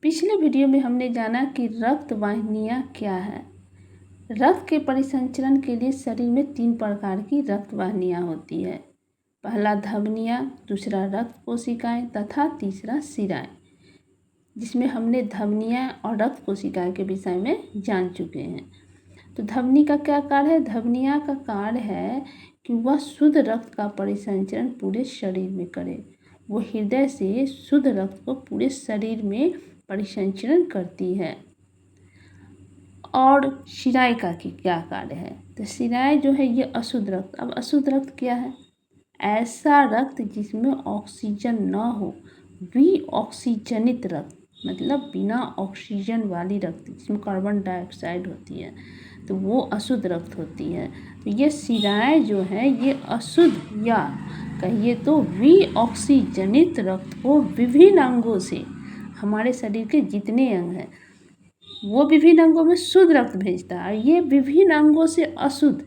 पिछले वीडियो में हमने जाना कि रक्त वाहिनियाँ क्या है। रक्त के परिसंचरण के लिए शरीर में 3 प्रकार की रक्त वाहिनियाँ होती है। पहला धमनियाँ, दूसरा रक्त कोशिकाएं तथा तीसरा शिराएं, जिसमें हमने धमनियाँ और रक्त कोशिकाएं के विषय में जान चुके हैं। तो धमनी का क्या कार्य है? धमनियाँ का कार्य है कि वह शुद्ध रक्त का परिसंचरण पूरे शरीर में करे। वो हृदय से शुद्ध रक्त को पूरे शरीर में परिसंचरण करती है। और शिराएं का क्या कार्य है? तो शिराएं जो है ये अशुद्ध रक्त। अब अशुद्ध रक्त क्या है? ऐसा रक्त जिसमें ऑक्सीजन न हो, विऑक्सीजनित रक्त, मतलब बिना ऑक्सीजन वाली रक्त जिसमें कार्बन डाइऑक्साइड होती है, तो वो अशुद्ध रक्त होती है। तो ये शिराएं जो है ये अशुद्ध या कहिए तो विऑक्सीजनित रक्त को विभिन्न अंगों से, हमारे शरीर के जितने अंग हैं वो विभिन्न अंगों में शुद्ध रक्त भेजता है। ये विभिन्न अंगों से अशुद्ध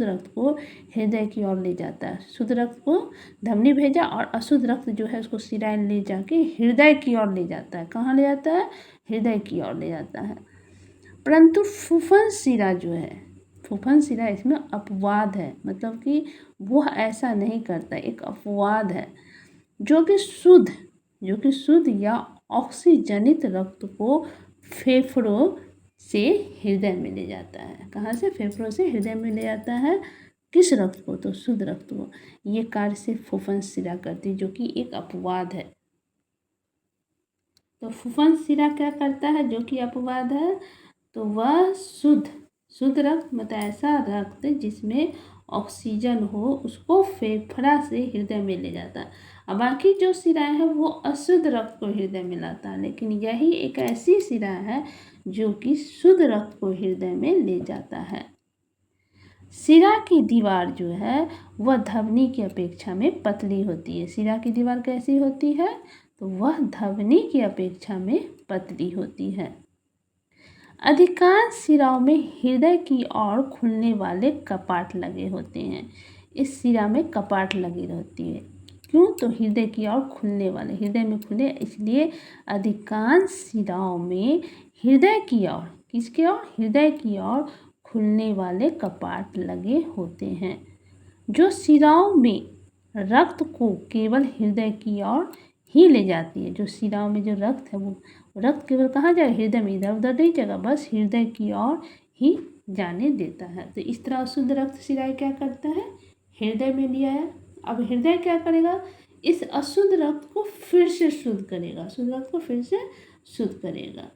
रक्त को हृदय की ओर ले जाता है। शुद्ध रक्त को धमनी भेजा और अशुद्ध रक्त जो है उसको शिराएं ले जाके हृदय की ओर ले जाता है। कहाँ ले जाता है? हृदय की ओर ले जाता है। परंतु फूफन शिरा जो है, फूफन शिरा इसमें अपवाद है, मतलब कि वो ऐसा नहीं करता, एक अपवाद है जो कि शुद्ध या ऑक्सीजनित रक्त को फेफड़ों से हृदय में ले जाता है। कहाँ से? फेफड़ों से हृदय में ले जाता है। किस रक्त को? तो शुद्ध रक्त को। ये कार्य से फूफन शिरा करती है, जो कि एक अपवाद है। तो फूफन शिरा क्या करता है जो कि अपवाद है? तो वह शुद्ध रक्त, मतलब ऐसा रक्त जिसमें ऑक्सीजन हो, उसको फेफड़ा से हृदय में ले जाता है। अब बाकी जो शिराएं है वो अशुद्ध रक्त को हृदय में लाता है, लेकिन यही एक ऐसी शिरा है जो कि शुद्ध रक्त को हृदय में ले जाता है। शिरा की दीवार जो है वह धमनी की अपेक्षा में पतली होती है। शिरा की दीवार कैसी होती है? तो वह धमनी की अपेक्षा में पतली होती है। अधिकांश शिराओं में हृदय की ओर खुलने वाले कपाट लगे होते हैं। इस शिरा में कपाट लगी रहती है। क्यों? तो हृदय की ओर खुलने वाले, हृदय में खुले, इसलिए अधिकांश शिराओं में हृदय की ओर, किसके ओर? हृदय की ओर खुलने वाले कपाट लगे होते हैं। जो शिराओं में रक्त को केवल हृदय की ओर ही ले जाती है। जो शिराओं में जो रक्त है वो रक्त केवल कहाँ जाए? हृदय में, इधर उधर नहीं जाएगा, बस हृदय की ओर ही जाने देता है। तो इस तरह शुद्ध रक्त शिराएं क्या करता है? हृदय में लिया है। अब हृदय क्या करेगा? इस अशुद्ध रक्त को फिर से शुद्ध करेगा, शुद्ध रक्त को फिर से शुद्ध करेगा।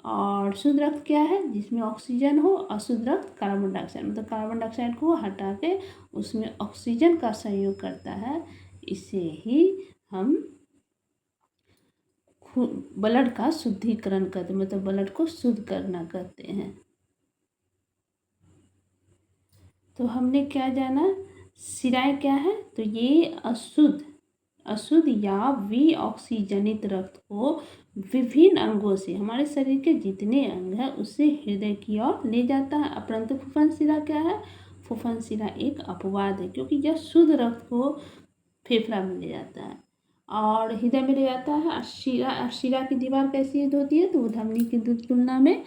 और शुद्ध रक्त क्या है? जिसमें ऑक्सीजन हो। अशुद्ध रक्त कार्बन डाइऑक्साइड, मतलब कार्बन डाइऑक्साइड को हटा के उसमें ऑक्सीजन का संयोग करता है। इसे ही हम ब्लड का शुद्धिकरण करते, मतलब ब्लड को शुद्ध करना कहते हैं। तो हमने क्या जाना? शिराएं क्या है? तो ये अशुद्ध या विऑक्सीजनित रक्त को विभिन्न अंगों से, हमारे शरीर के जितने अंग हैं उससे हृदय की ओर ले जाता है। अपरंतु फूफन शिरा क्या है? फूफन शिरा एक अपवाद है, क्योंकि यह शुद्ध रक्त को फेफड़ा में ले जाता है और हृदय में ले जाता है। शिरा की दीवार कैसी होती है? तो वो धमनी की तुलना में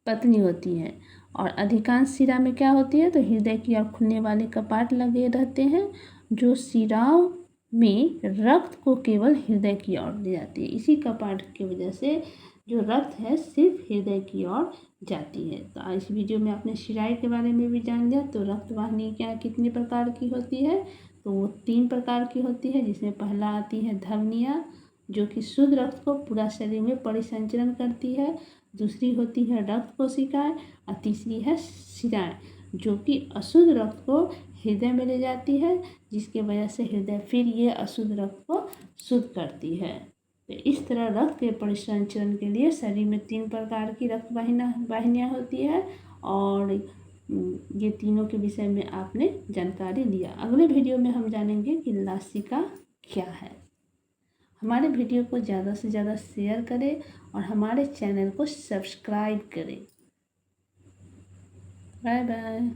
पतली होती है। और अधिकांश शिरा में क्या होती है? तो हृदय की ओर खुलने वाले कपाट लगे रहते हैं, जो शिराओं में रक्त को केवल हृदय की ओर ले जाती है। इसी कपाट की वजह से जो रक्त है सिर्फ हृदय की ओर जाती है। तो इस वीडियो में आपने शिराएं के बारे में भी जान लिया। तो रक्त वाहिनी क्या कितने प्रकार की होती है? तो वो 3 प्रकार की होती है, जिसमें पहला आती है धमनियाँ, जो कि शुद्ध रक्त को पूरा शरीर में परिसंचरण करती है। दूसरी होती है रक्त कोशिकाएं और तीसरी है शिराएं, जो कि अशुद्ध रक्त को हृदय में ले जाती है, जिसके वजह से हृदय फिर ये अशुद्ध रक्त को शुद्ध करती है। तो इस तरह रक्त के परिसंचरण के लिए शरीर में 3 प्रकार की रक्त वाहिनियाँ होती है और ये तीनों के विषय में आपने जानकारी लिया। अगले वीडियो में हम जानेंगे कि नासिका क्या है। हमारे वीडियो को ज़्यादा से ज़्यादा शेयर करें और हमारे चैनल को सब्सक्राइब करें। Bye bye.